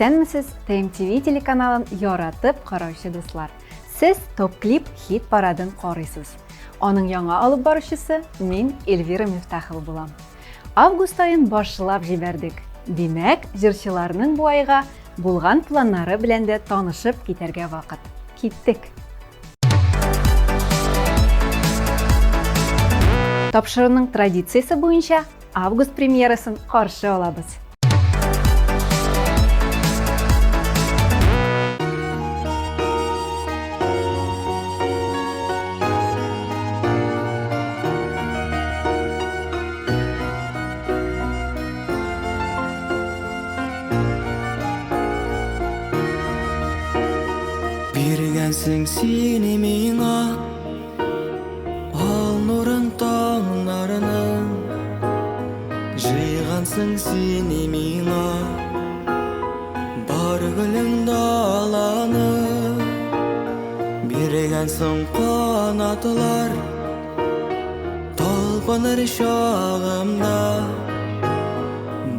Исәнмесез, TMTV телеканалын яратып караучы дуслар. Сез топ-клип хит парадын карыйсыз. Аның яңа алып баручысы мин Эльвира Мифтахова булам. Август айын башлап җибәрдек. Димәк, җырчыларның бу айга булган планнары белән дә танышып китәргә вакыт. Киттек. Тапшыруның традициясе буенча август премьерасын каршы алабыз. Бергенсің сені миңа, ал нұрын таңдарының. Жиғансың сені миңа, бар гүлің даланы. Бергенсің қанатылар, талпыныр шағымда.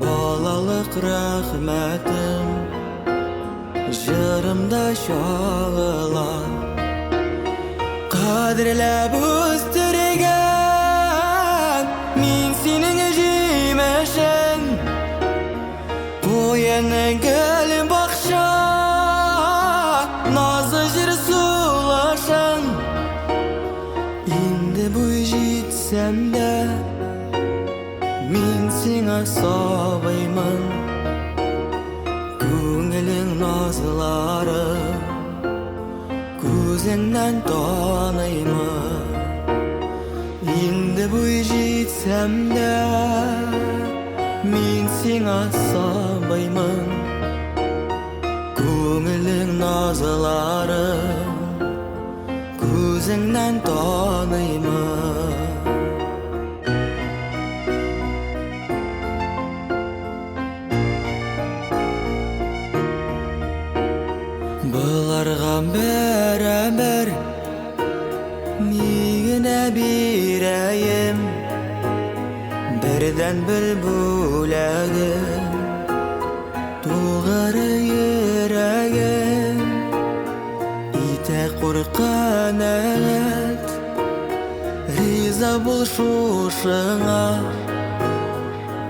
Балалық рахметім жырымда шағыла. Қадірләп өстірген мен сенің жемешін. Қояның гүл бақша, назы жыр сулашын. Енді бой жетсем де мен сеңа сабаймын. Көңілің назылары көзіңнен таныймын. Енді бой жетсем де мен сеңа сабаймын. Көңілің назылары көзіңнен таныймын. Бұларға бәрі-бір мигіне берейім. Бірден бір бөлегім толғары ерегім. Итек қорқан әлет риза бол шошыңа.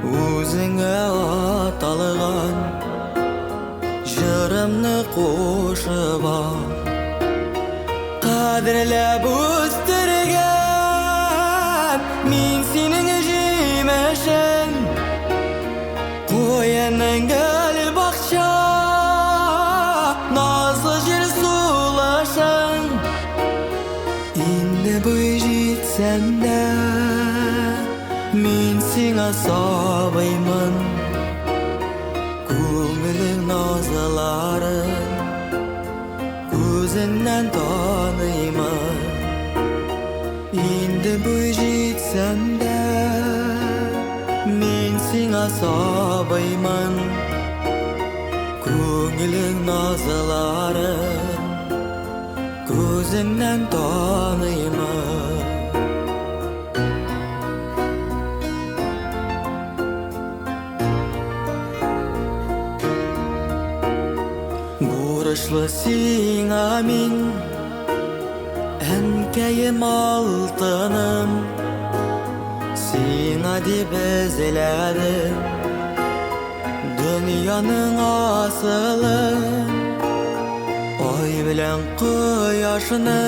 Өзіңе аталған жырымны қошып ал. Қадірләп өстірген мен сенің жемешін. Қояның гүл бақша, назы жыр сулашын. Енді бой жетсем де мен сеңа сабаймын. Көңілің назыларын көзіңнен таныймын. Енді бой жетсем де мен сеңа сабаймын. Көңілің назыларын көзіңнен таныймын. Бурышлы сиңа мин әнкәйем алтыным. Сиңа дип эзләдем дөньяның асылын. Ай белән кояшны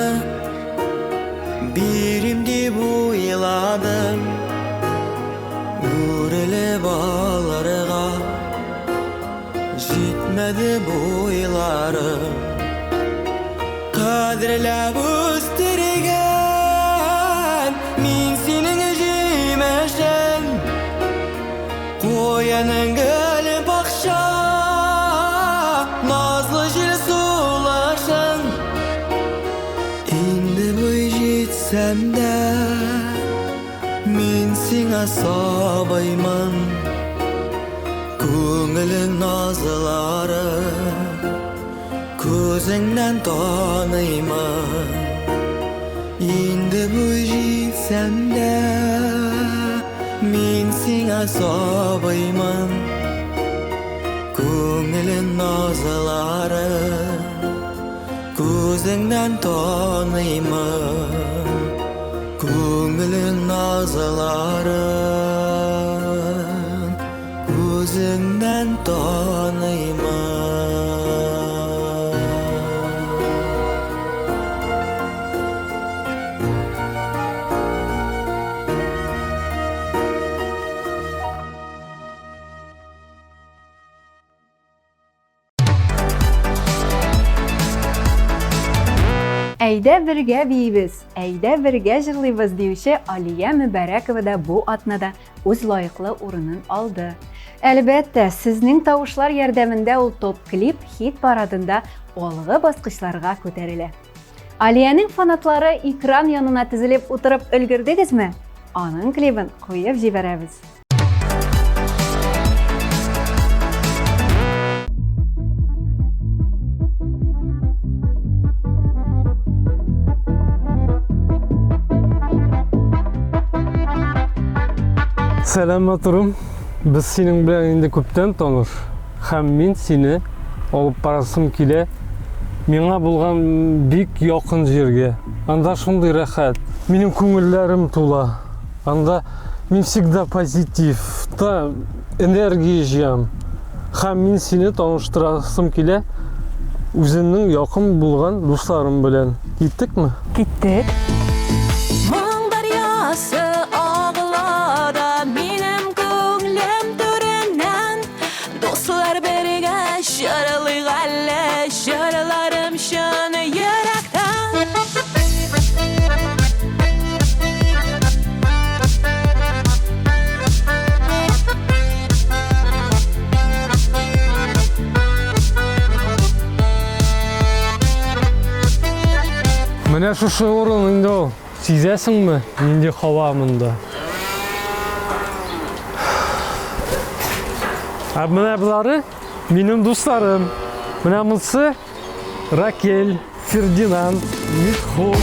бирим дип уйладым. Үрелеп алырга жетмәде бойларым. Қадірләп өстірген мен сенің жемешін. Қояның гүл бақша, назлы жел сулашын. Енді бой жетсем де мен сеңа сабаймын. Көңілің назылары көзіңнен таныймын. Енді бой жетсем де мен сеңа сабаймын. Көңілін назылары Көзіңнен танымын Көңілін назыларын Көзіңнен танымын Әйдә бергә бейбіз, әйдә бергә жырлыйбыз деуші Алия Мүбәрәкова да бу атнада үз лайыклы урынын алды. Әлбәттә, сезнең тавышлар ярдәмендә ул топ-клип хит парадында алгы баскычларга күтәрелә. Алияның фанатлары экран янына тезелеп утырып өлгердегезме? Аның клибын куеп җибәрәбез. Сәләмәтурым, біз сенің белән инде күптән таныш, һәм мин сине алып барасым килә миңа булган бик якын җиргә. Анда шундый рәхәт, минем күңелләрем тула. Анда мин всегда позитив, та энергия җыям. Һәм мин сине таныштырасым килә үземнең якын булган дусларым белән. Киттекме? Киттек. Менә шушы урын инде ул. Сизәсеңме? Нинди һава монда. Менә булары минем дусларым. Менә монсы Ракель, Фердинанд, Митху.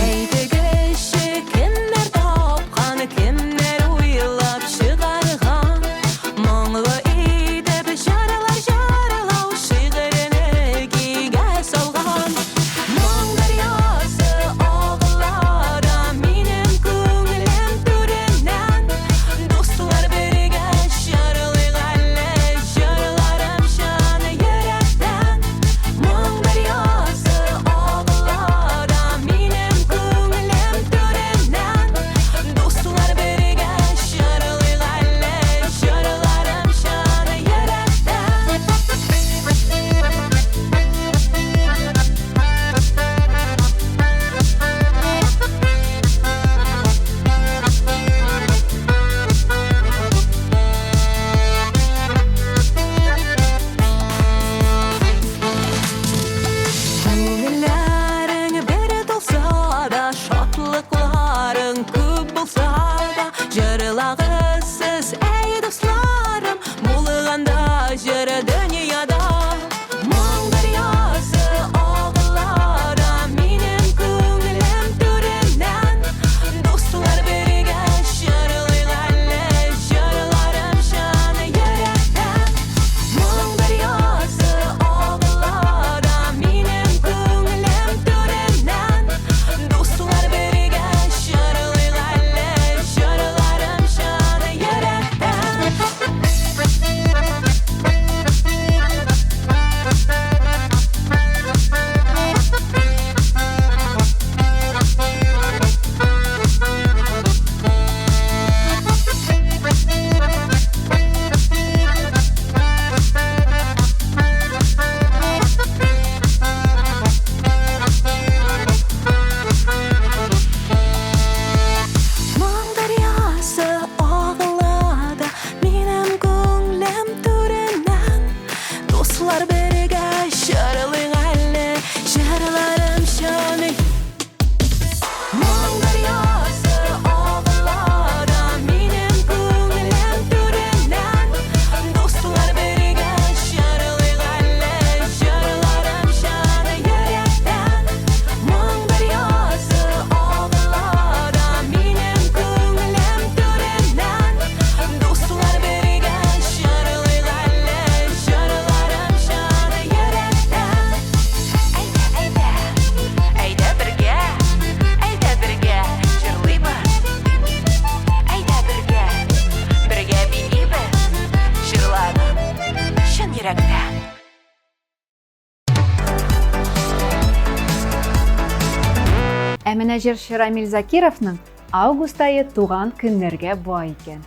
Ә менә җырчы Рамил Закировның август айы туган көннәргә бай икән.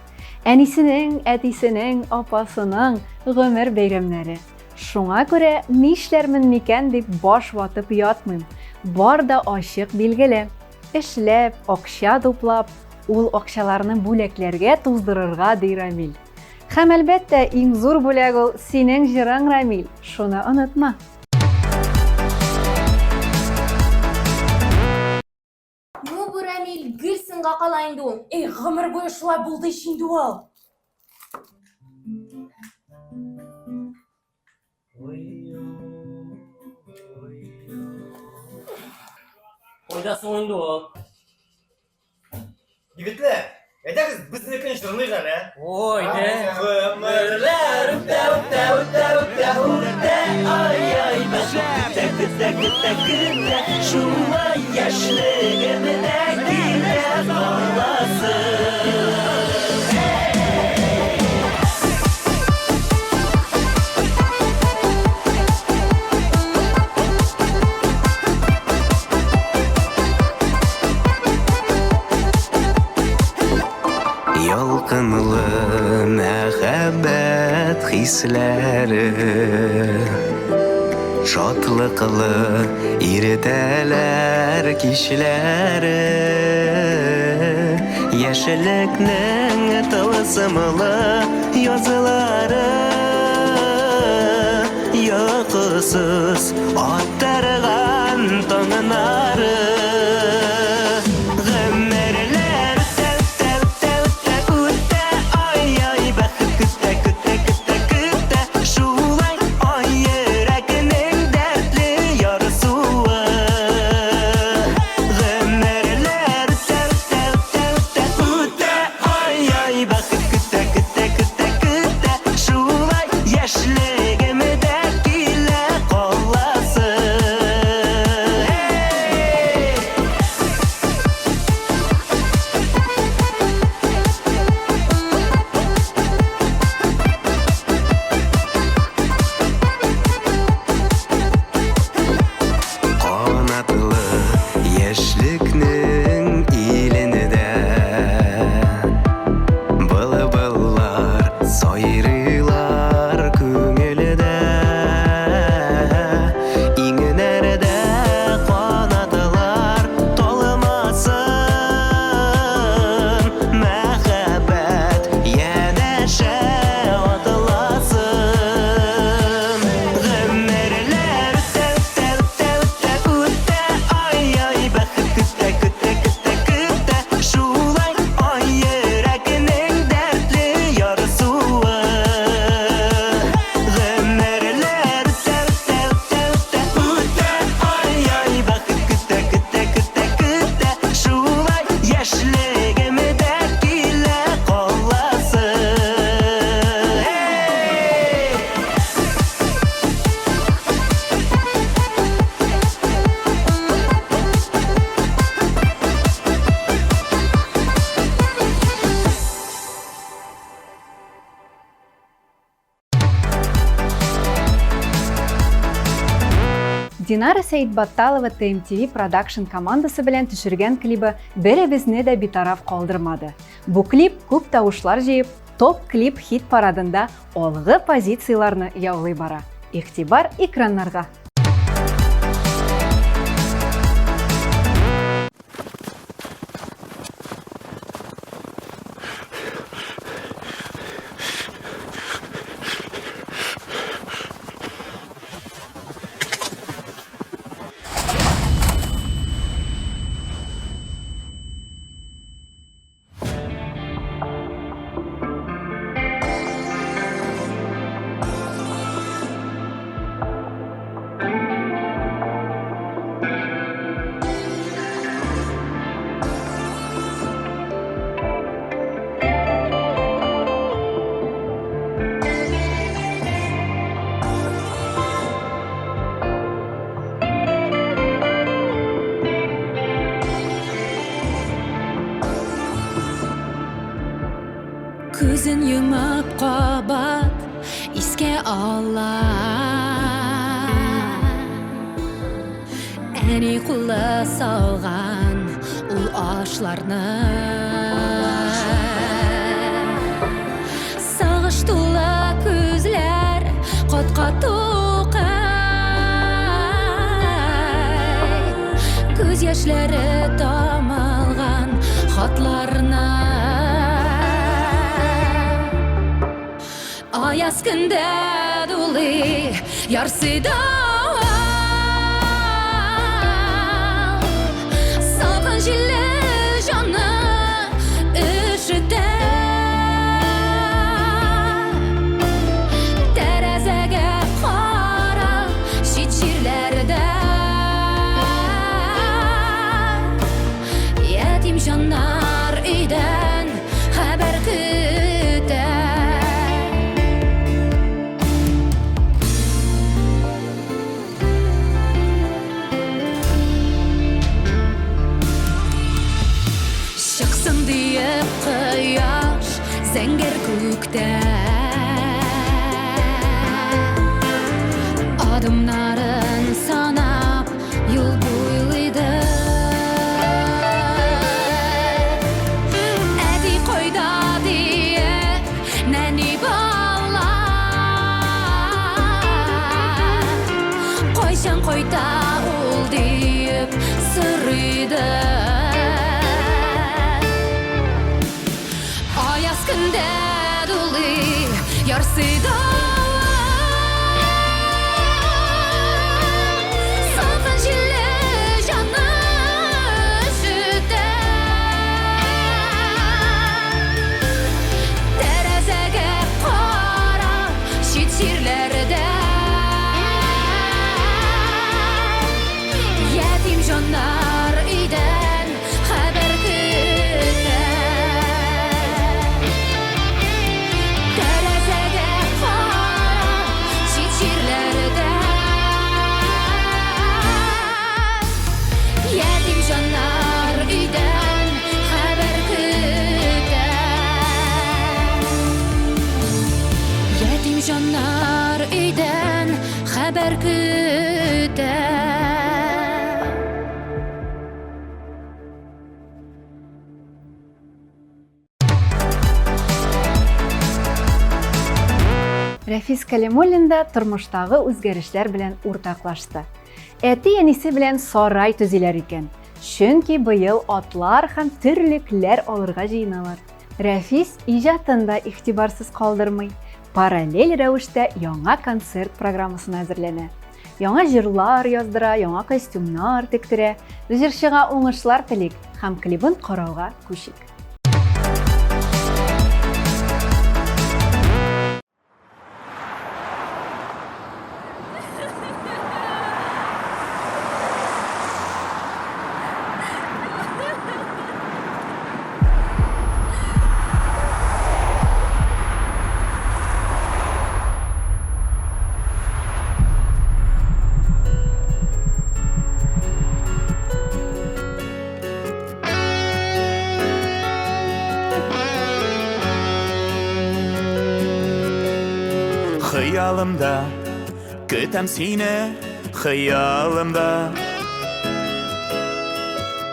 Әнисенең, әтисенең, апасының гомер бәйрәмнәре. Шуңа күрә нишләрмен микән дип баш ватып ятмыйм. Бар да ачык билгеле. Эшләп, акча туплап, ул акчаларны бүләкләргә туздырырга ди Рамил. Һәм әлбәттә, иң зур бүләк ул синең җырың, Рамил. Шуны онытма. Ну, бу Рамил, гүлсің қақала инде ул. Ғымыр бойы шулай булды инде ул. Ойдасың инде ул. Егетлер, әйдәгез безнекен җырлыйк әле. Ойды. Гомерләр үтә, үтә, үтә, үтә, үтә, ай, бәшәк, үтә, үтә, үтә, шулай яшьлегемдә килә каласы. Ялкынлы мәхәббәт хисләре, шатлыклы иртәләр кичләре, яшьлекнең тылсымлы язылары, йокысыз аттырган таңнары. Динара Сәйитбатталова TMTV Production командасы белән төшергән клибы беребезне дә битараф калдырмады. Бу клип күп тавышлар җыеп, топ клип хит парадында алгы позицияларны яулый бара. Игътибар экраннарга. Күзін юмып қабат иске ала әни құлы салған ұл ашларны сағыш тулы күзлер қотқа тоқай көз яшьләре тамалған хатларына аяз күндә дулый ярсыйда салқын җилле җанны өшетә тәрәзәгә кара чит җирләрдә ятим җаннар өйдән хәбәр көтә Чыксын диеп кояш зәңгәр күктә адымнарын санап юл буйлыйды әти койда диеп нәни бала койчан койта ул диеп сорыйды аяз күндә дулый ярсыйда салқын җилле җанны өшетә тәрәзәгә кара чит җирләрдә ятим җаннар өйдән хәбәр көтә тәрәзәгә кара чит җирләрдә ятим җаннар өйдән хәбәр көтә ятим җаннар өйдән хәбәр көтә Рәфис Кәлимуллин да тормыштагы үзгәрешләр белән уртаклашты. Әти-әнисе белән сарай төзиләр икән. Чөнки быел атлар һәм төрлекләр алырга җыеналар. Рәфис иҗатын да игътибарсыз калдырмый. Параллель рәвештә яңа концерт программасын әзерләнә. Яңа җырлар яздыра, яңа костюмнар тектерә. Җырчыга уңышлар телик һәм клибын карауга күчик. Хыялымда көтәм сине хыялымда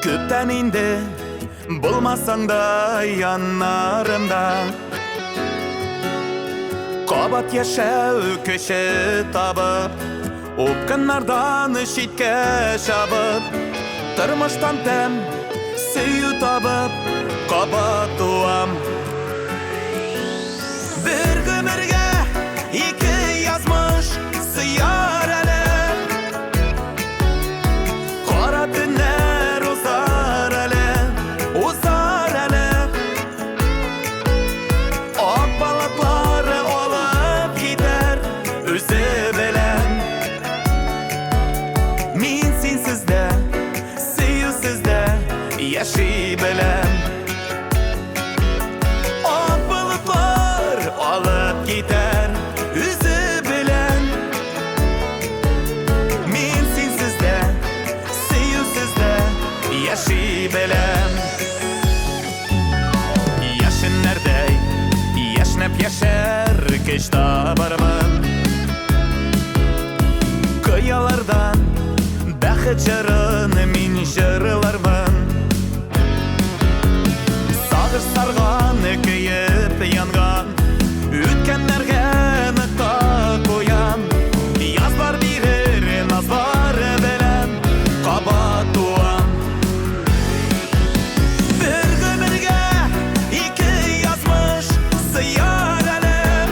Күптән инде булмасаң да яннарымда Кабат яшәү көче табып Упкыннардан читкә чабып Тормыштан тәм сөю табып Кабат туам Бер гомергә ике язмыш сыяр әле Кара төннәр узар әле Ак балыклары алып китәр үзе белән Мин синсез дә, сөюсез дә яши беләм Ак балыклар алып китәр үзе белән Мин синсез дә, сөюсез дә яши беләм Яшеннәрдәй яшнәп яшәр көч табармын Кыялардан бәхет җыры жырлармын Сағыш сарған көйіп янған Өткенлерге нықта қоям Язбар берер назбар белем Қабат туам Bir gömürge iki yazmış Sıyar elem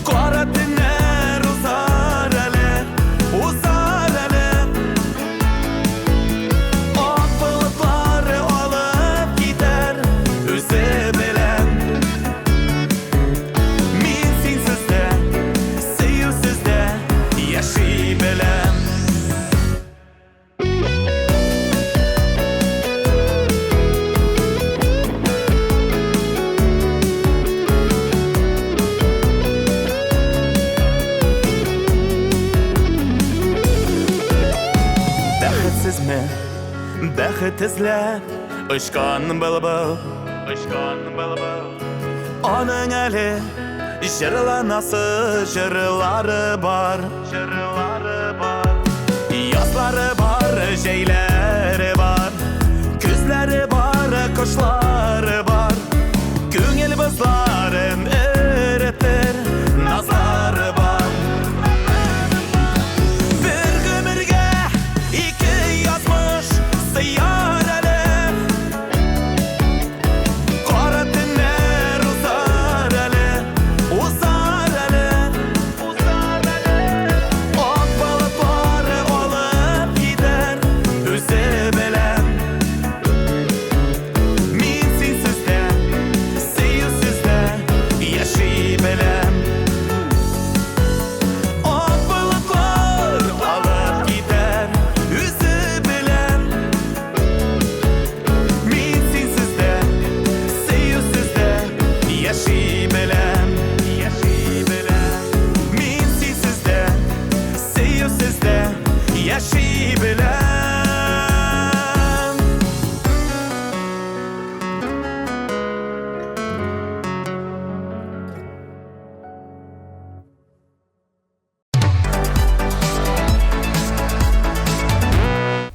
Kara dinler uzar elem Uzar elem Ak bulutları alıp gider Özü bilem Min sinsizde Sevsizde Yaşay bilem Бәхетсізме, бәхет ізләп Ұшқан бұлбұл Оның әлі жырланасы жырлары бар Язлары бар, жейлері бар Күзлері бар, құшлары бар Көңіл бұзларын үрітір Назары бар Bir gömürge iki yazmış Sıyar elem Kara dinler uzar elem Uzar elem Ak balıkları alıp gider Özü bilem Min sinsizde Sevsizde Yaşay bilem Ak balıklar alıp gider Özü bilem Min sinsizde Sevsizde Yaşay bilem Min sinsizde Sevsizde Yaşay bilem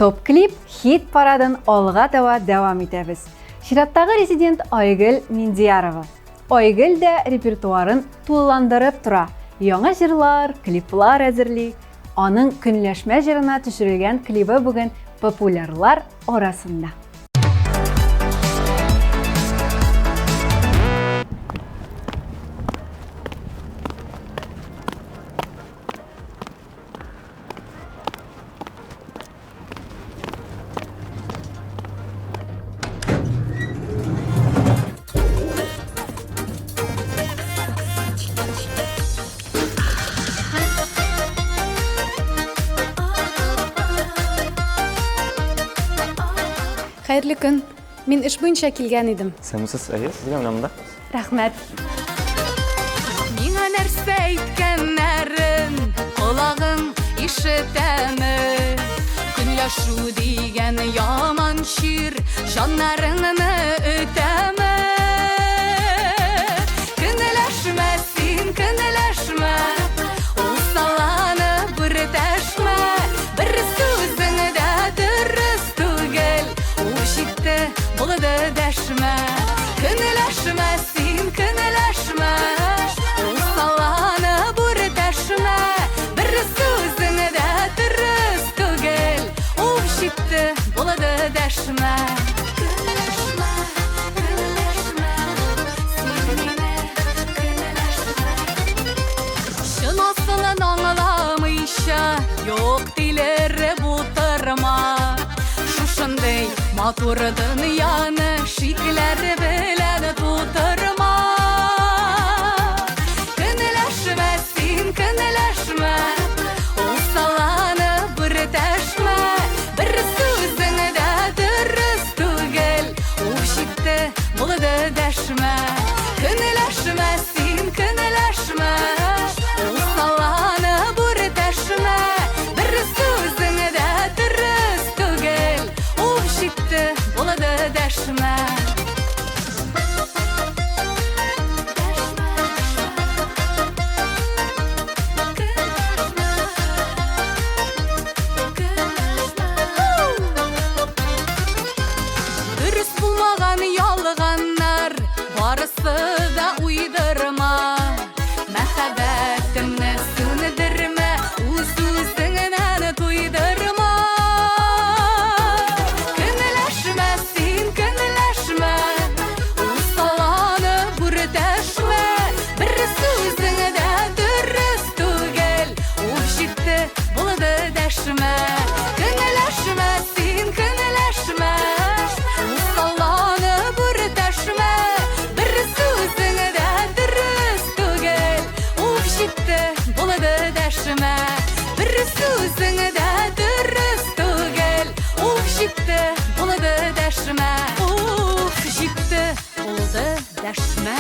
Топ клип хит парадын алга таба дәвам итәбез. Чираттагы резидент Айгөл Миндиярова. Айгөл дә репертуарын тулыландырып тора. Яңа җырлар, клиплар әзерли. Аның көнләшмә җырына төшерелгән клибы бүген популярлар арасында. Хәерле көн. Мин эш буенча килгән идем. Сәмсез әйе, сезгә менә монда. Рәхмәт. Миңа нәрсә әйткәннәрен Колагың ишетәме Көнләшү дигән яман чир Җаннарыңны үтәме Көнләшмә син, көнләшмә Усаланы бүртәшмә Бер сүзең дә дөрес түгел Ушитте булды дәшмә Көнләшмә син, көнләшмә Усаланы бүртәшмә Бер сүзең дә дөрес түгел Ушитте булды дәшмә Көнләшмә, көнләшмә Син мине көнләшмә Чын асылын аңламыйча Юк диләре бутырма Шушындый матур дөньяны Шикләр белән тутырма Көнләшмә син, көнләшмә Усаланы бүртәшмә Бер сүзең дә дөрес түгел Ушитте булды дәшмә Көнләшмә син, көнләшмә Усаланы бүртәшмә Бер сүзең дә дөрес түгел Ушитте булды дәшмә көнләшмә.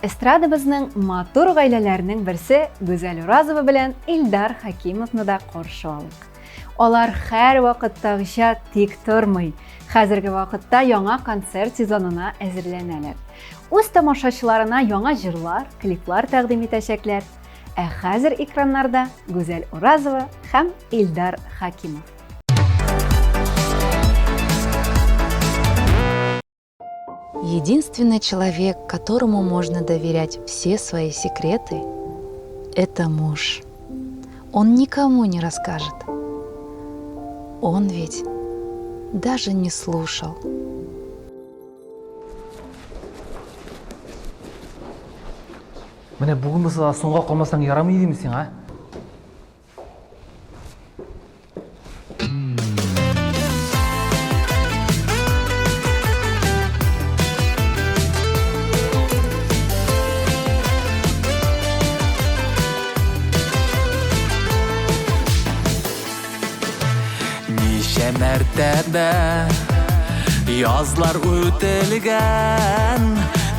Эстрадыбызның матур гаиләләренең берсе Гүзәл Уразова белән Илдар Хакимовны да каршы алыйк. Алар һәр вакыттагыча тик тормый. Хәзерге вакытта яңа концерт сезонына әзерләнәләр. Үз тамашачыларына яңа җырлар, клиплар тәкъдим итәчәкләр. Ә хәзер экраннарда Гүзәл Уразова һәм Илдар Хакимов. Единственный человек, которому можно доверять все свои секреты, это муж. Он никому не расскажет. Он ведь даже не слушал. Менә бүген mesela соңга калмасаң ярамый димме син, а? Ничә мәртәбә язлар үтелгән,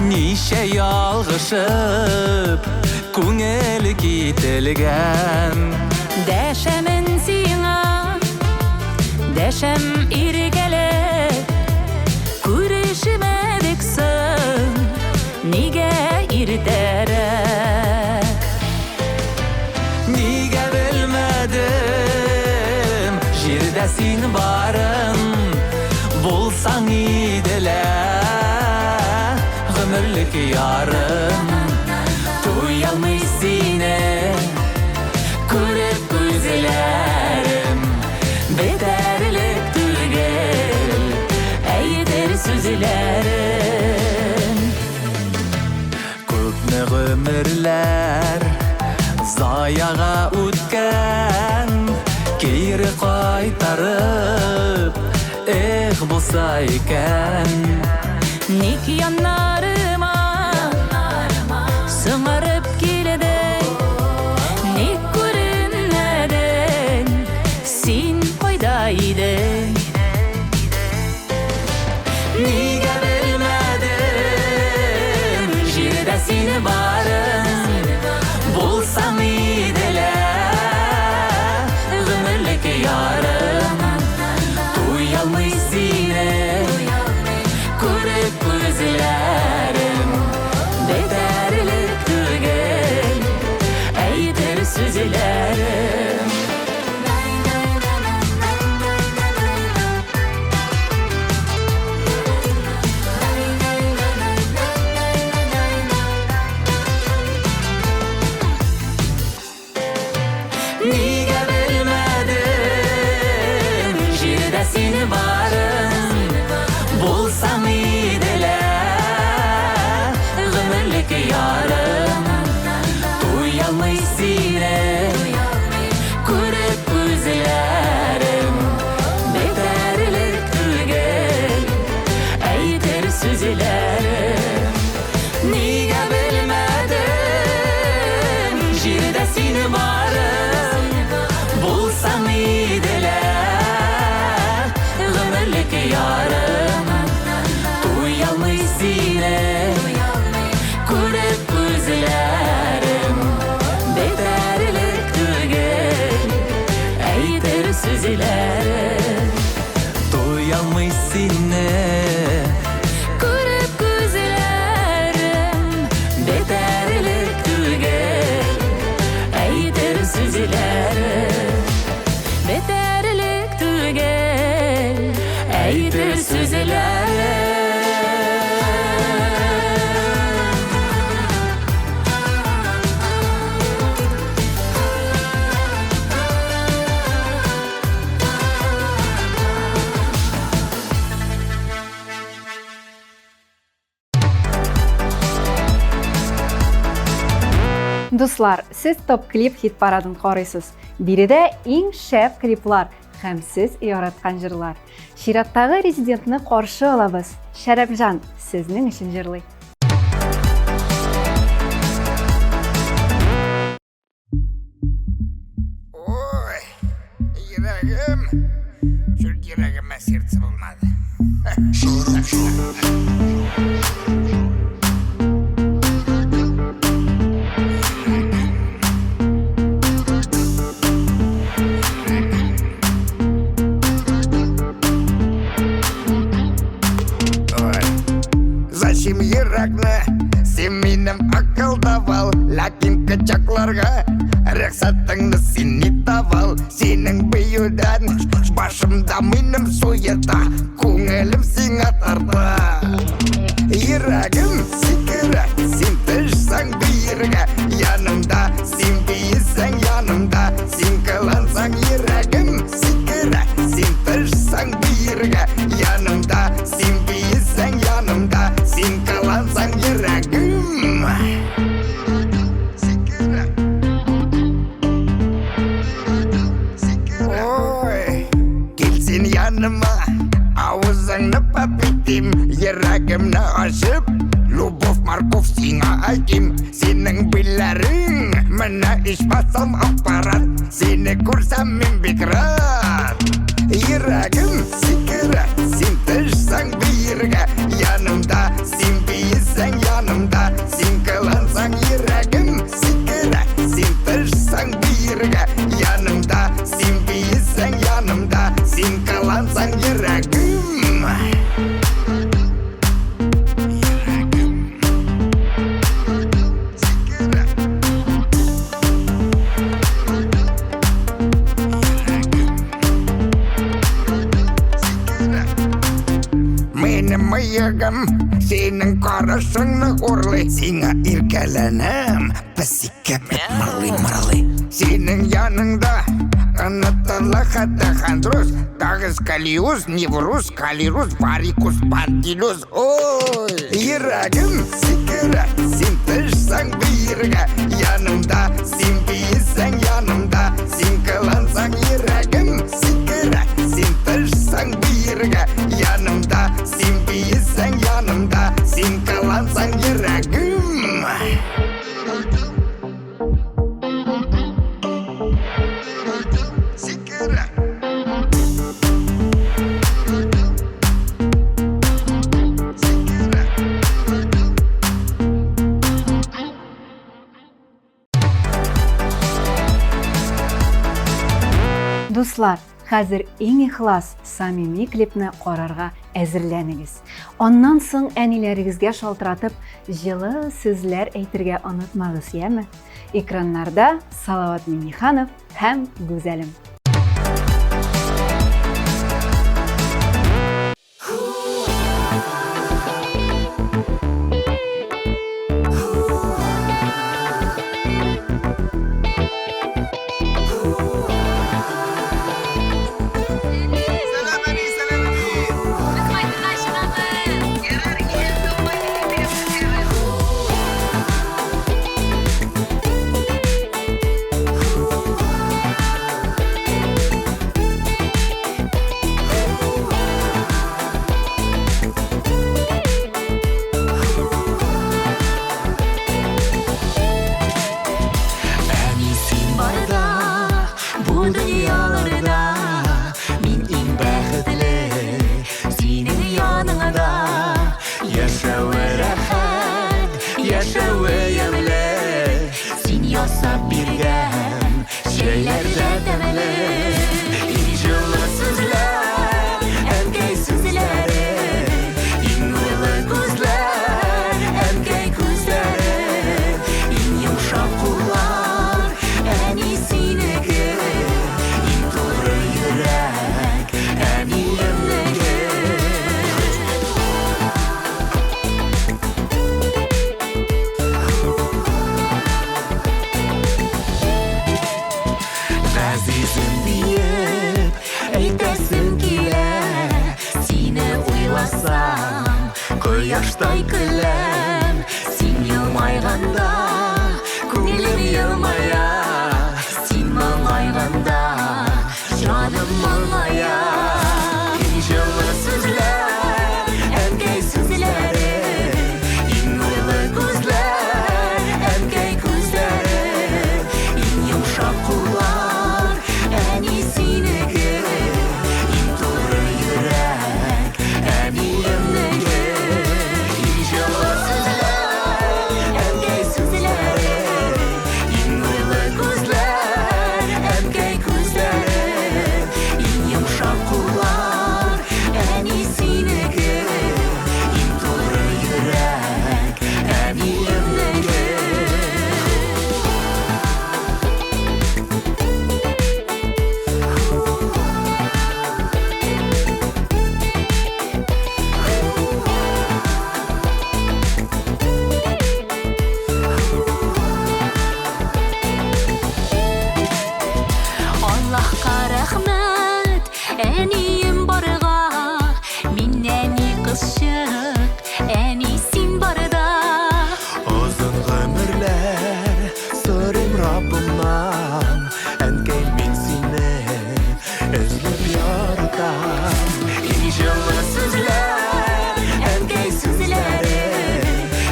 ничә ялгышып күңел кителгән. Дәшәмен сиңа, дәшәм иргәле, күрешмәдек соң, нигә иртәрәк? Нигә белмәдем, җирдә син барым, булсаң иделә, гомерлек ярым. Туялмый сине, күреп күзләрем, бетәрлек түгел, әйтер сүзләрем. Күпме гомерләр заяга үткән, кире кайтарып, булса икән. Ник яннарыма сыңарып килде, ник күренмәдең, син кайда идең? Нигә белмәдем, җирдә син барым, булсаң иделә, гомерлек ярым. Туялмый сине, күреп күзләрем, бетәрлек түгел, әйтер сүзләрем. Нигә белмәдем, җирдә син барым, булсаң иделә, гомерлек ярым. Туялмый сине, күреп күзләрем, бетәрлек түгел, әйтер сүзләрем. Нигә белмәдем, җирдә син барым, булсаң иделә, гомерлек ярым. Туялмый сине, күреп күзләрем, бетәрлек түгел, әйтер сүзләрем. Туялмый сине, күреп күзләрем, бетәрлек түгел, әйтер сүзләрем. Бетәрлек түгел, әйтер сүзләрем. Дуслар, сез топ клип хит парадын карыйсыз. Биредә иң шәп клиплар һәм сез яраткан җырлар. Чираттагы резидентны каршы алабыз. Шәрәпҗан, сезнең өчен җырлый. Ой, йөрәгем, шул йөрәгемә сердце булмады. Зачем йөрәкне сен минем акылдавал, ләкин кычакларга рөхсәтеңне син ни тавал. Синең бөюдән башымда минем суета, күңелем сиңа тарта. Йөрәгем сикерә, син төшсәң биергә, янымда син бийсәң янымда, син кылансаң йөрәгем сикерә, син төшсәң биергә, янымда син бийсәң янымда, син кылансаң йөрәгем сикерә. Ой, кил син яныма, авызыңны папитим, йөрәгемне ачып, любовь морковь сиңа айтим. Синең билләрең менә ичмасам аппарат, сине күрсәм мин бик рад. Йөрәгем сикерә, син төшсәң биергә, янымда син бийсәң янымда, син кылансаң йөрәгем сикерә, син төшсәң биергә, янымда син бийсәң янымда, син кылансаң йөрәгем. Минем мыегым синең карашыңны урлый, сиңа иркәләнәм, песиккә бит мырлый. Синең яныңда онытыла хәтта хандрус, тагыз калиус, неврус, калирус, варикус, пантилус. Ой, йөрәгем сикерә, син төшсәң биергә, янымда син бийсәң янымда, син кылансаң йөрәгем сикерә, син төшсәң биергә, янымда син бийсәң янымда, син кылансаң йөрәгем. Сикерә. Дуслар, хәзер иң ихлас, самими клипны карарга әзерләнегез. Аннан соң әниләрегезгә шалтыратып, җылы сүзләр әйтергә онытмагыз, яме? Экраннарда Салават Миңнеханов һәм Гүзәлем. Кояштай көләм, син елмайганда, күңел Күңілім йылмая, сен мұңайғанда, жаным мұңая. Жылы сөзлер, әнкей сөзлері, ең ойлы көзлер, әнкей көздері, ең йымшақ құлақ, әне сенікі, ең туры жүрек, әнемнікі. Жылы сөзлер, әнкей сөзлері, ең ойлы көзлер, әнкей көздері, ең йымшақ құлақ, әне сенікі, ең туры жүрек, әнемнікі. Аллахқа рахмет, әнейім барға, мен әне қыз шық, әне сен барда. Uzun ömürler sorum Rabbimden Әнкей мен сені özlep yaratam Жылы сөзлер, әнкей сөзлері,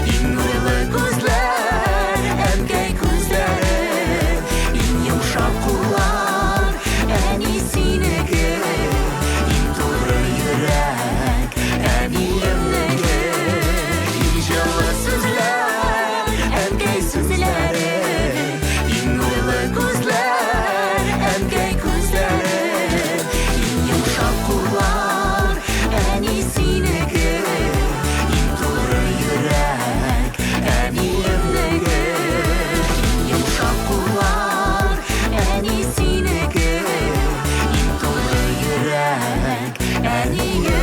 ең ойлы көзлер, әнкей көздері, ең йымшақ құлақ, әне сенікі, ең туры жүрек, әнемнікі. Жылы сөзлер, әнкей сөзлері, ең ойлы көзлер, әнкей көздері, ең йымшақ құлақ, әне сенікі, ең туры жүрек, әнемнікі. Ең йымшақ құлақ, әне сенікі, ең туры жүрек, әнемнікі.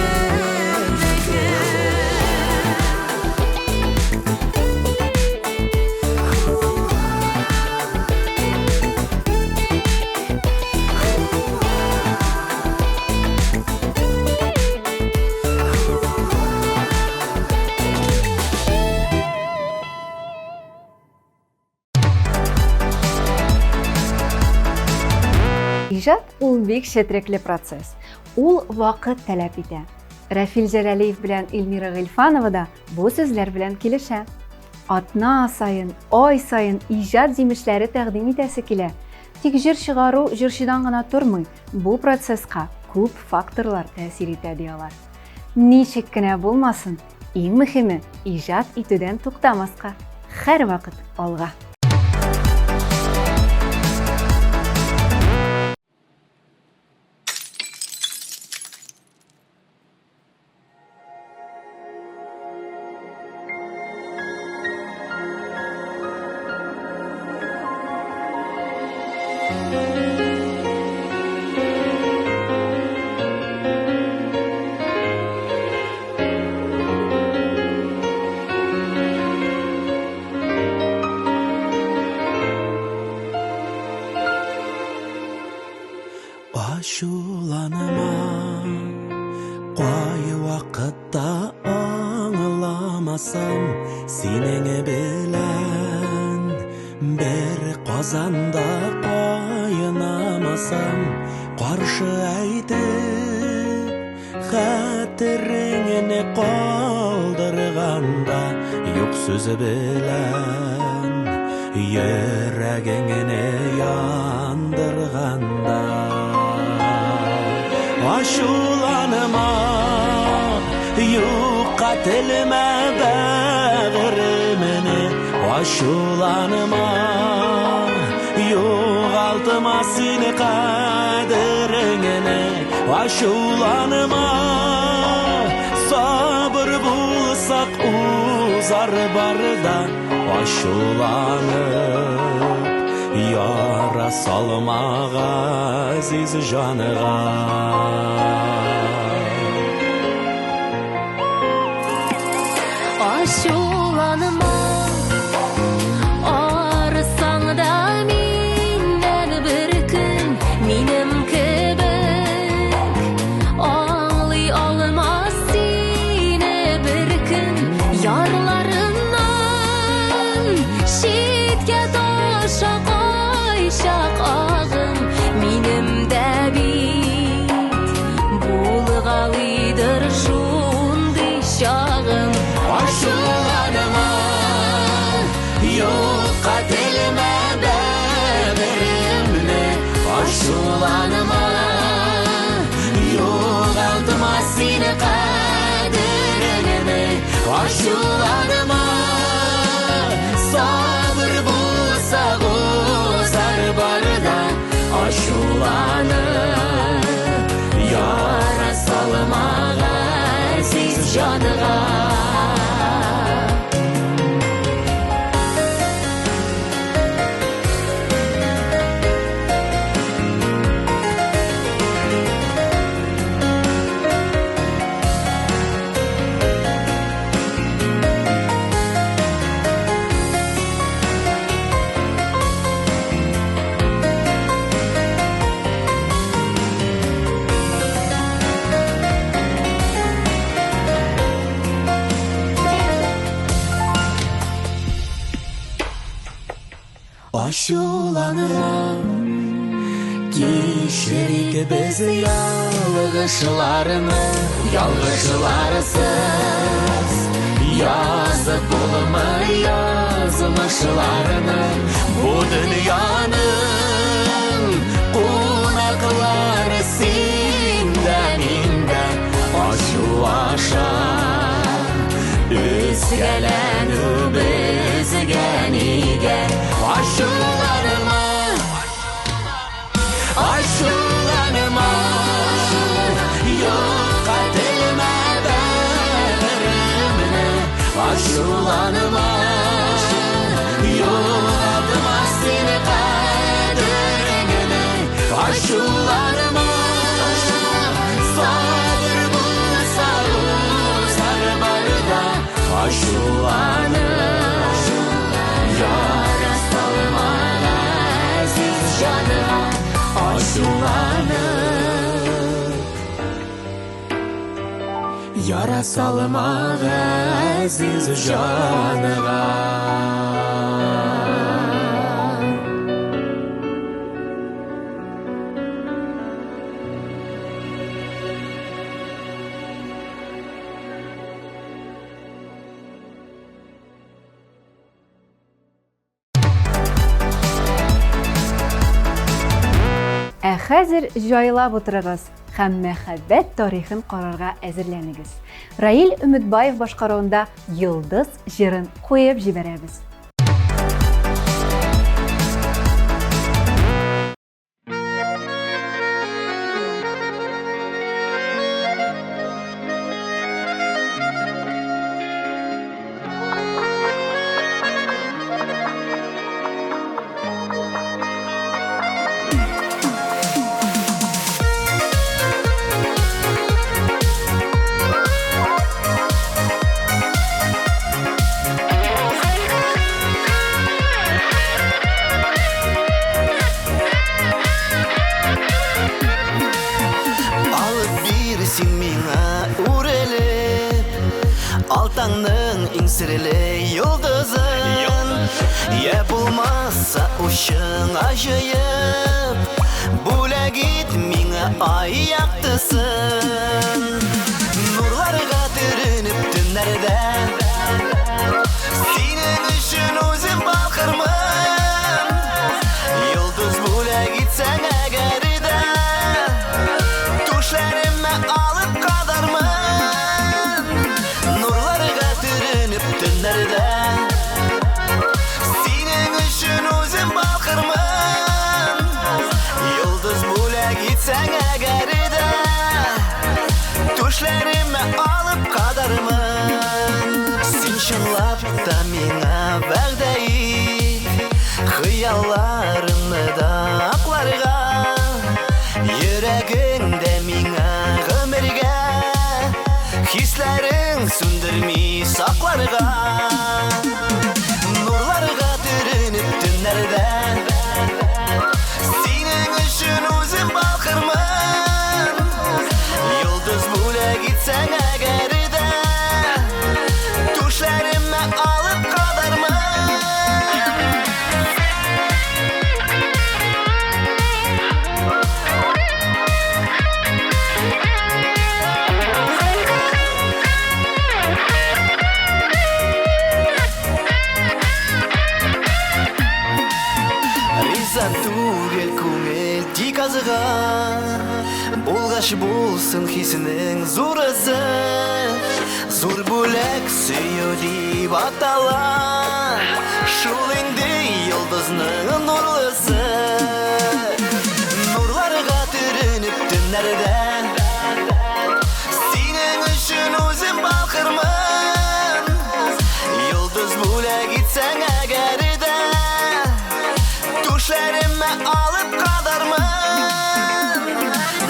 Ижад ул бик четерекле процесс. Ул вакыт таләп итә. Рафил Җәләлиев белән Илмира Гыйльфанова да бу сүзләр белән килешә. Атна сайын, ай сайын ижад җимешләре тәкъдим итәсе килә. Тик җыр чыгару җырчыдан гына тормый. Бу процесска күп факторлар тәэсир итә диялар. Ничек кенә булмасын, иң мөһиме ижад итүдән туктамаска, һәрвакыт алга. Ашуланма, қай вақытта аңламасам, сенің білән бір қазанда қайнамасам, қаршы әйтіп хәтеріңне қалдырғанда, yok сөзі білән йөрәгіңне яндырғанда. Ашуланма, юққа тіліме бәғіріміне. Ашуланма, юғалтыма сені қадіріңіне. Ашуланма, сабыр болсақ узар барда. Ашуланып, яра салмаға әзиз жаныға. Ашуланма, арысаң да менден бір күн, менім кебек аңлай алмас сені бір күн. Ярларымнан шетке yumşak ağım minimde bit bulgalıdır şundi şağım Aşulanıma yok katilime beğerimle Aşulanıma yok altıma seni kaderime Aşulanıma sabır bulsa gozar barda Aşulanı yara salmağa siz canığa Aşulanıma Kişilik biz yalgışlarını Yalgışlarsız Yazıp bulma yazmışlarını Bu dünyanın Konakları sinden inden Aşu aşağı Üzgelen bizgen ige Aşulanıma Aşulanıma Yok katilime beğerimine Aşulanıma Yok adıma seni kaderine Aşulanıma Sabır bulsa uzar barda Aşulanı Yara salmağa siz canıma Aşulanı Yara salmağa siz canıma Хәзер җайлап утырыгыз һәм мәхәббәт тарихын карарга әзерләнегез. Раил Өметбаев башкаруында Йылдыз җырын куеп җибәрәбез. Алтаңның иңсірілі йылдызын Я булмаса ушың ажыйып Бүләк ит миңа ай яктысын Нурларга төренеп төннәрдә Синең өчен үзем балкырмын Йылдыз бүләк итсәң әгәр дә Түшләремә алып кадармын Төннәрдә Синең өчен үзем балкырмын Йылдыз бүләк итсәң әгәр дә Түшләремә алып кадармын Син чынлап та миңа вәгъдә ит Хыялларымны да акларга Йөрәгеңдә миңа гомергә Хисләрен сүндерми сакларга Нурларга төренеп төннәрдә Синең өчен үзем балкырмын Йылдыз бүләк итсәң әгәр дә Түшләремә алып кадармын Тинч булсын хисенең зурысы, зур бүләк сөю дип атала. Шул инде йолдызның нурлысы, нурларга төренеп төннәрдә. Синең өчен үзем балкырмын, йолдыз бүләк итсәң әгәр дә, түшләремә алып кадармын,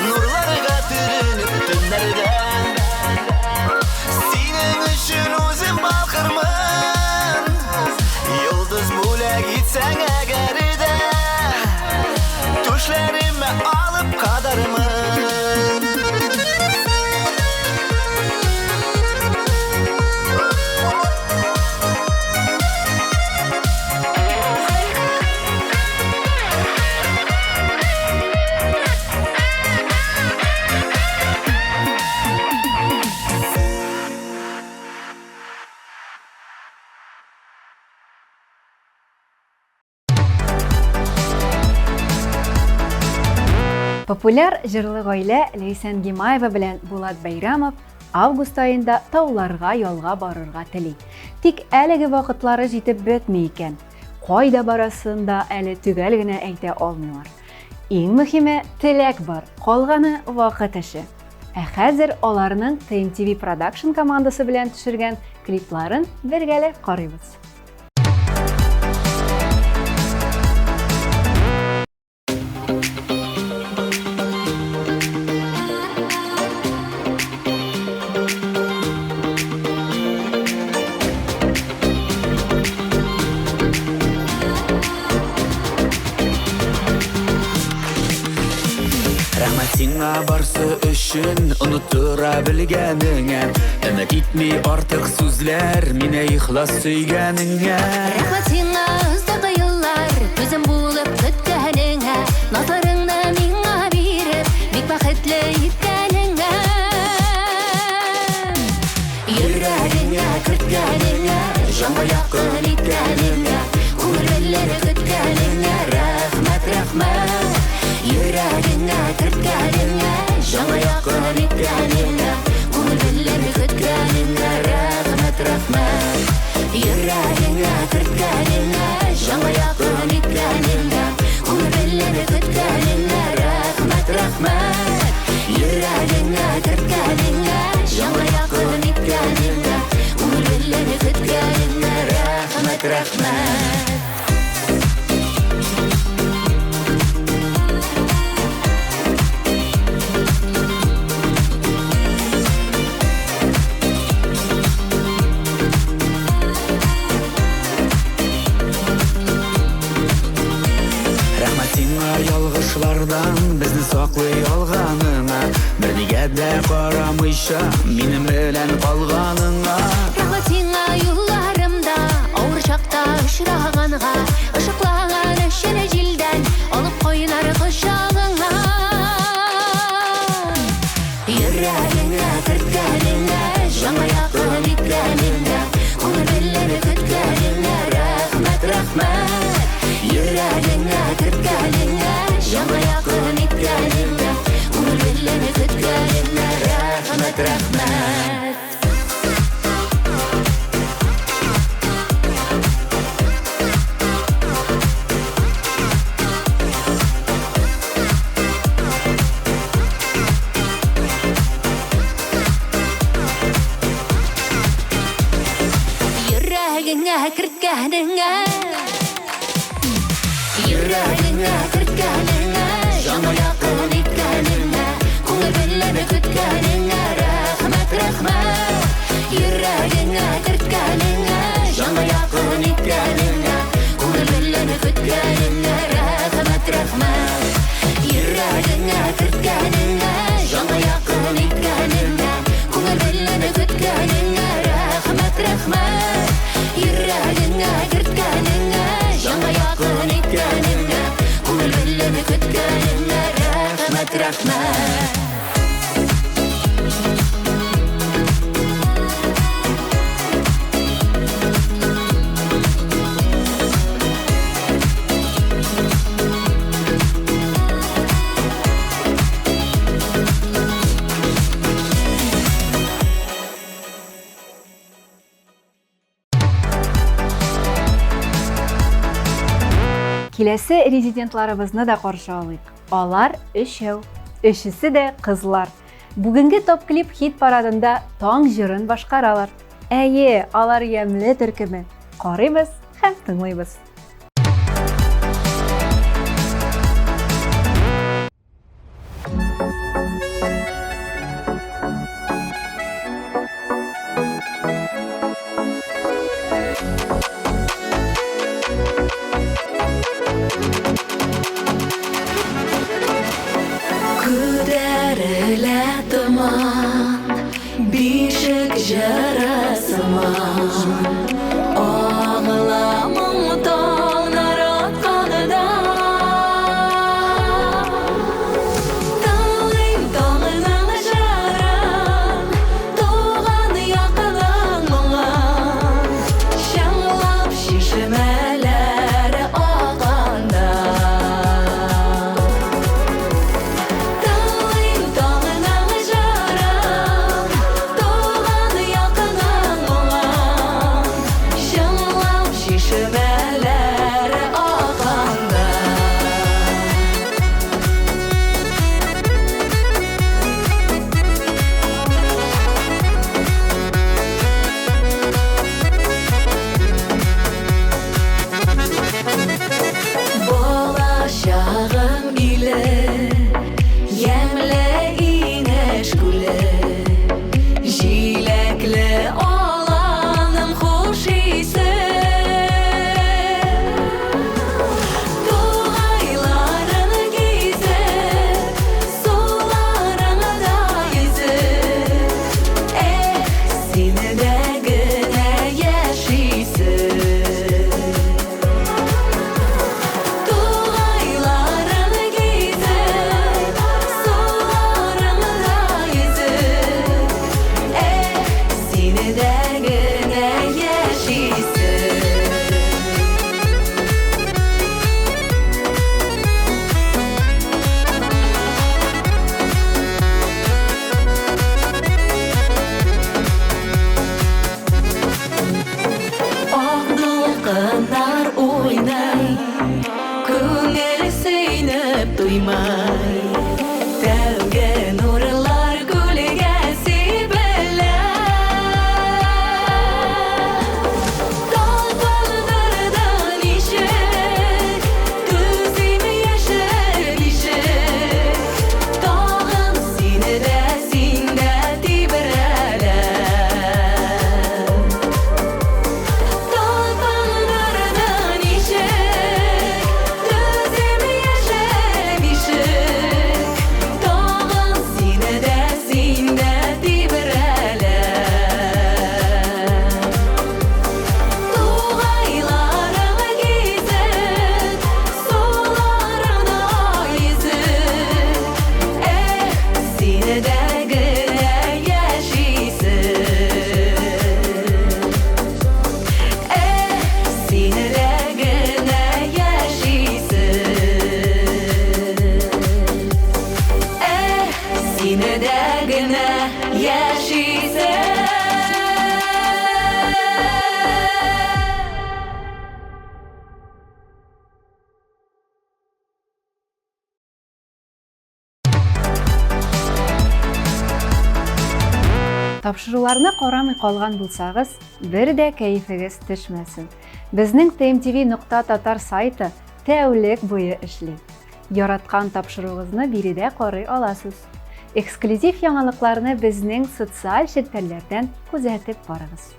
нурларга төренеп төннәрдә. Синең өчен үзем балкырмын, йолдыз бүләк итсәң әгәр дә, түшләремә алып кадармын. Популяр җырлы гаилә Ләйсән Гимаева белән Булат Бәйрәмов август айында тауларга ялга барырга тели. Тик әлеге вакытлары җитеп бетми икән. Кайда барасын да әле төгәл генә әйтә алмыйлар. Иң мөһиме теләк бар, калганы вакыт эше. Ә хәзер аларның TMTV Production командасы белән төшергән клипларын бергәле карыйбыз. Сиңа барсы өчен онытыра белгәнеңә, өмет итми артык сүзләр мине ихлас сөйгәнеңә. Рәхмәт сиңа озак еллар күзем булып көткәнеңә, назарыңны миңа биреп бик бәхетле иткәнеңә. Йөрәгеңә керткәнеңә, җанга якын иткәнеңә, күңелләре көткәнеңә, рәхмәт, рәхмәт. Йөрәгеңә керткәнеңә, җанга якын иткәнеңә, күңелләре көткәнеңә, рәхмәт, рәхмәт. Йөрәгеңә керткәнеңә, җанга якын иткәнеңә, күңелләре көткәнеңә, рәхмәт, рәхмәт. Йөрәгеңә керткәнеңә, җанга якын иткәнеңә, күңелләре көткәнеңә, рәхмәт, рәхмәт. Ялгышлардан безне саклый алганыңа, бер нигә дә карамыйча минем белән калганыңа. Рәхмәт сиңа юлларымда авыр чакта очраганга, ышыклаган өчен җилдән алып кайнар кочагыңа. Йөрәгеңә керткәнеңә, җанга якын иткәнеңә, күңелләре көткәнеңә, рәхмәт, рәхмәт. Йөрәгеңә керткәнеңә, җанга якын иткәнеңә, күңелләре көткәнеңә, рәхмәт, рәхмәт. Йөрәгеңә керткәнеңә, йөрәгеңә керткәнеңә, җанга якын иткәнеңә, күңелләре көткәнеңә, рәхмәт, рәхмәт. Йөрәгеңә керткәнеңә, җанга якын иткәнеңә, күңелләре көткәнеңә, рәхмәт, рәхмәт. Йөрәгеңә керткәнеңә, җанга якын иткәнеңә, күңелләре көткәнеңә, рәхмәт, рәхмәт. Йөрәгеңә керткәнеңә, җанга якын иткәнеңә, күңелләре көткәнеңә, рәхмәт, рәхмәт. Киләсе резидентларыбызны да каршы алыйк. Алар 3. Өчесе дә кызлар. Бүгенге топ клип хит парадында таң җырын башкаралар. Әйе, алар ямьле төркеме. Карыйбыз һәм тыңлыйбыз. Күтәрелә томан, бишек жарасыман. Аңламың таңнар атқанында. Таңлым таңының жарын, туған яқының мұңын. Шаңлап шешімәләр ағанда. Тапшыруларны карамый калган булсагыз, бер дә кәефегез төшмәсен. Безнең tmtv.tatar сайты тәүлек буе эшли. Яраткан тапшыруыгызны биредә карый аласыз. Эксклюзив яңалыкларны безнең социаль челтәрләрдән күзәтеп барыгыз.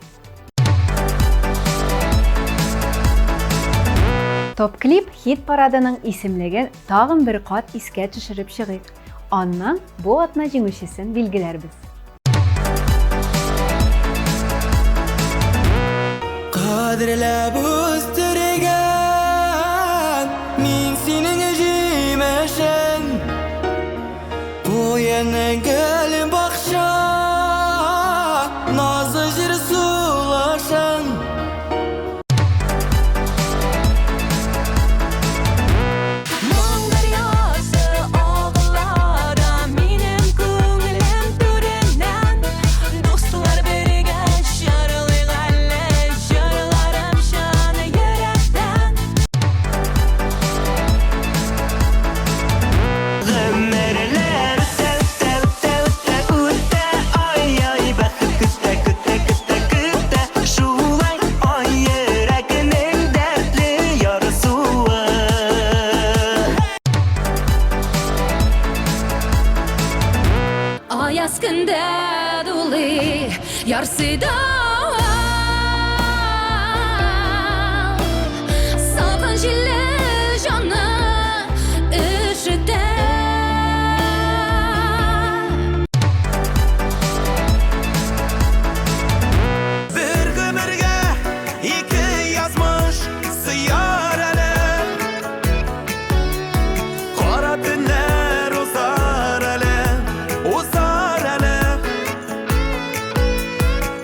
Топ клип хит парадының исемлеген тагын бер кат искә төшереп чыгыйк. Аннан бу атна җиңүчесен билгеләрбез. Qadrlab o'stirgan men sening ejimashing bu yana gul baqsha nozi jir sulashing Mong daryosi og'illarda mening ko'nglim turin Ярсыда Салган жиле жаны Üşüde Bir gömürge iki yazmış sıyar ele Kara tünler uzar ele Uzar ele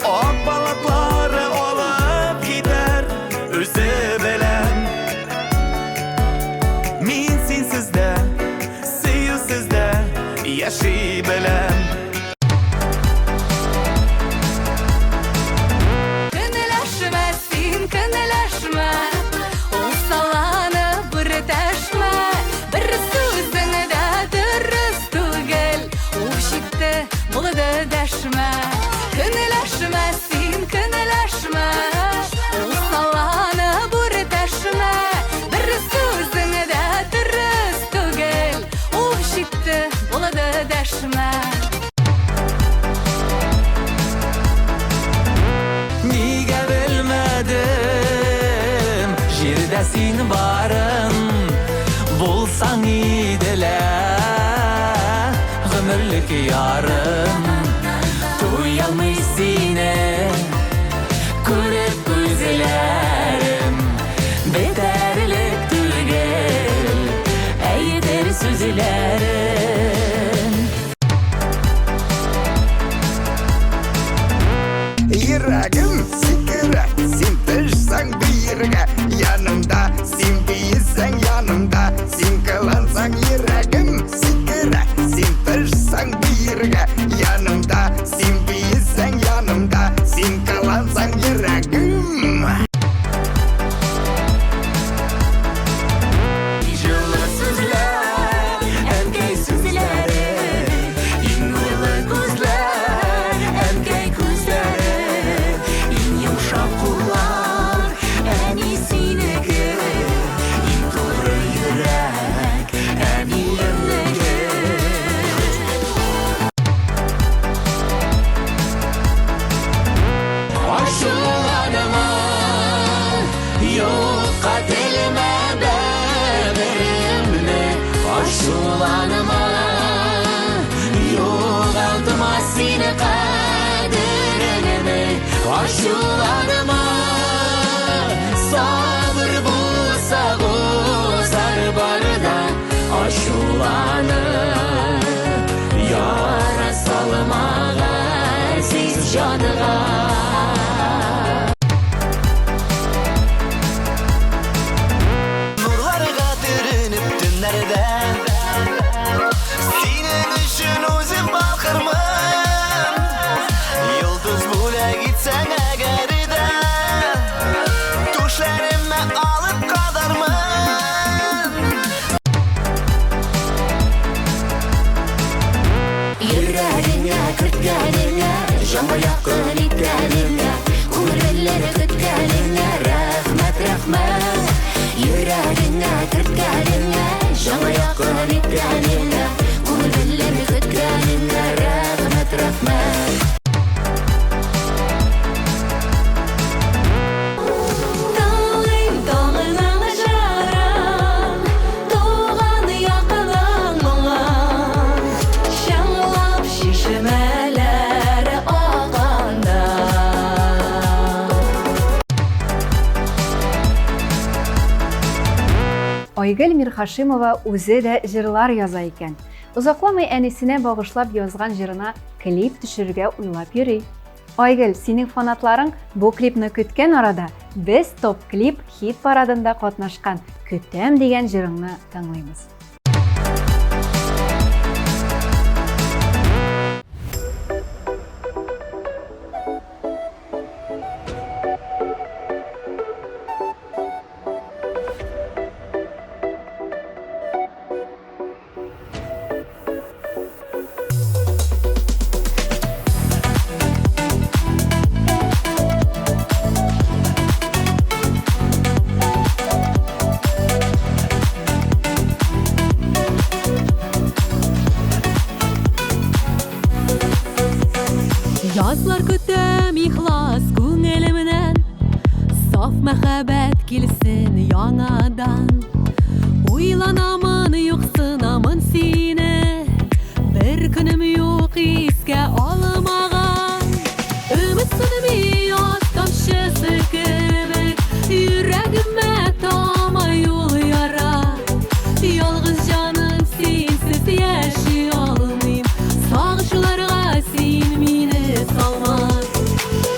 Ak balıkları olup gider Üzü belem Min sinsizde Sıyısızda Yaşay belem Kınılaşmasın kınılaşma Usalanı bir taşma Bir sözün de dürüst tügel Uşikti bunu da deşme Kınılaşmasın kınılaşma Usalanı bir taşma Bir sözün de dürüst tügel Uşikti bunu da deşme Niye bilmedim Jirde sin barın Bulsan idele Gümürlük yarım Duyalmış seni Kürüp gözlerim Beterlik tügel Eyder sözlerim Yüreğim sikire Sin düşsen bir yerge Yanımda Sin değilsen yanımda Sin kılansan yüreğim sikire Sin düşsen bir yerge Yanımda Sin değilsen yanımda Sin kılansan yüreğim Жылы sözler Erkek sözleri İnurlu gözler Erkek gözleri İn yumuşak kulak En iyisindeki İn doğru yürek En iyindeki Aşılanıma Yok katilime bebeğimle Aşılanıma Yok altıma seni kaderine Aşılanıma Sabır bulsa gozar barda Aşılanı Yara salmağa Siz canığa Nurlarga türünüp tünlerde Senin üçün özüm bakırmın Yıldız bule gitsen eğer de Düşlerime alıp kadarmın Yüreğine kırtgeline Canға yakın itgeline Көңіл беллері күткеline Рәхмәт, рәхмәт Yüreğine kırtgeline Canға yakın itgeline Көңіл беллері күткеline Рәхмәт, рәхмәт Dağlayım dağına жарам Doğan yakılan mulan Şanlap şişmeleri ağanda Айгөл Мирхашимова үзе дә җырлар яза икән. Узакламый әнисенә багышлап язган җырына клип төшерергә уйлап йөри. Айгөл, синең фанатларың бу клипны көткән арада без топ клип хит парадында катнашкан "Көтәм" дигән җырыңны тыңлыйбыз. көтәм ихлас күңелемнән, саф мәхәббәт килсен яңадан. Уйланамын, юксынамын сине, бер көнем юк искә алмаган. Өмет сөнми яз тамчысы кебек, йөрәгемә тамай юл яра. Ялгыз җаным синсез яши алмыйм, сагышларга син мине салма.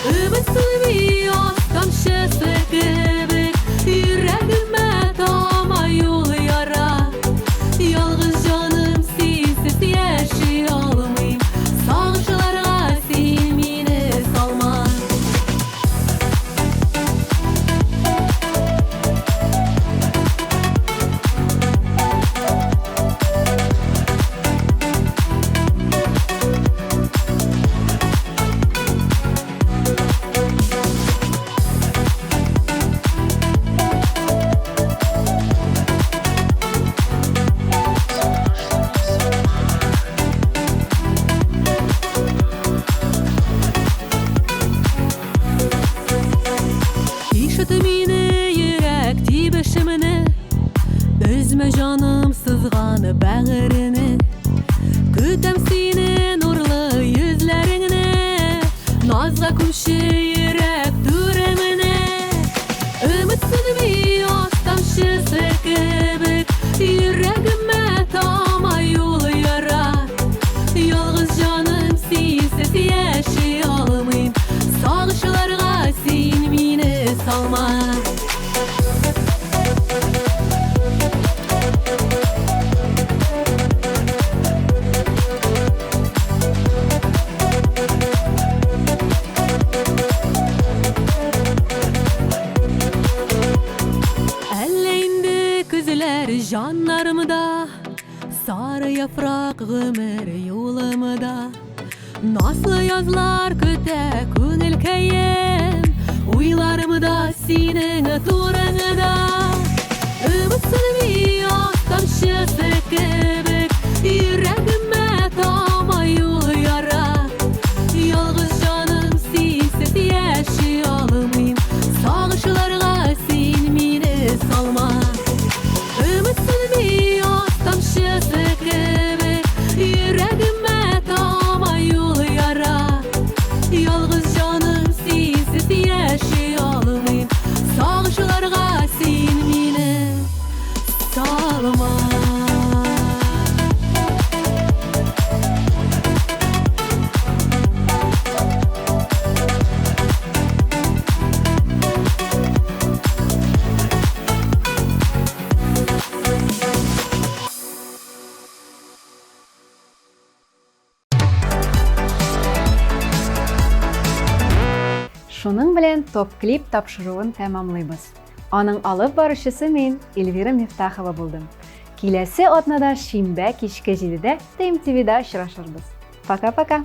Өмет сөнми яз тамчысы кебек, йөрәгемә тамай юл яра. Ялгыз җаным синсез яши алмыйм, сагышларга син мине салма. Ишет мине йөрәк тибешемне, өзмә җаным сызган бәгырене. Көтәм сине нурлы йөзләреңне, назга күмче йөрәк түременә. Өмет сөнми яз тамчысы кебек, йөрәгемә тамай юл яра. Ялгыз җаным синсез яши алмыйм, сагышларга син мине салма. Әллә инде күзләр җаннарымда, сары яфрак гомер юлымда. Наслы язлар көтә күңел кәем, уйларымда синең турыңда. Өмет сөнми яз тамчысы кебек, йөрәгемә тамай юл яра. Ялгыз җаным синсез яши алмыйм, сагышларга син мине салма. Өмет сөнми яз тамчысы кебек, йөрәгемә тамай юл яра. Ялгыз җаным синсез яши алмыйм, сагышларга син мине салма. Шуның белән топ клип тапшыруын тәмамлыйбыз. Аның алып баручысы мин, Эльвира Мифтахова булдым. Киләсе атнада шимбә кичке 7-дә ТМТВда очрашырбыз. Пока-пока.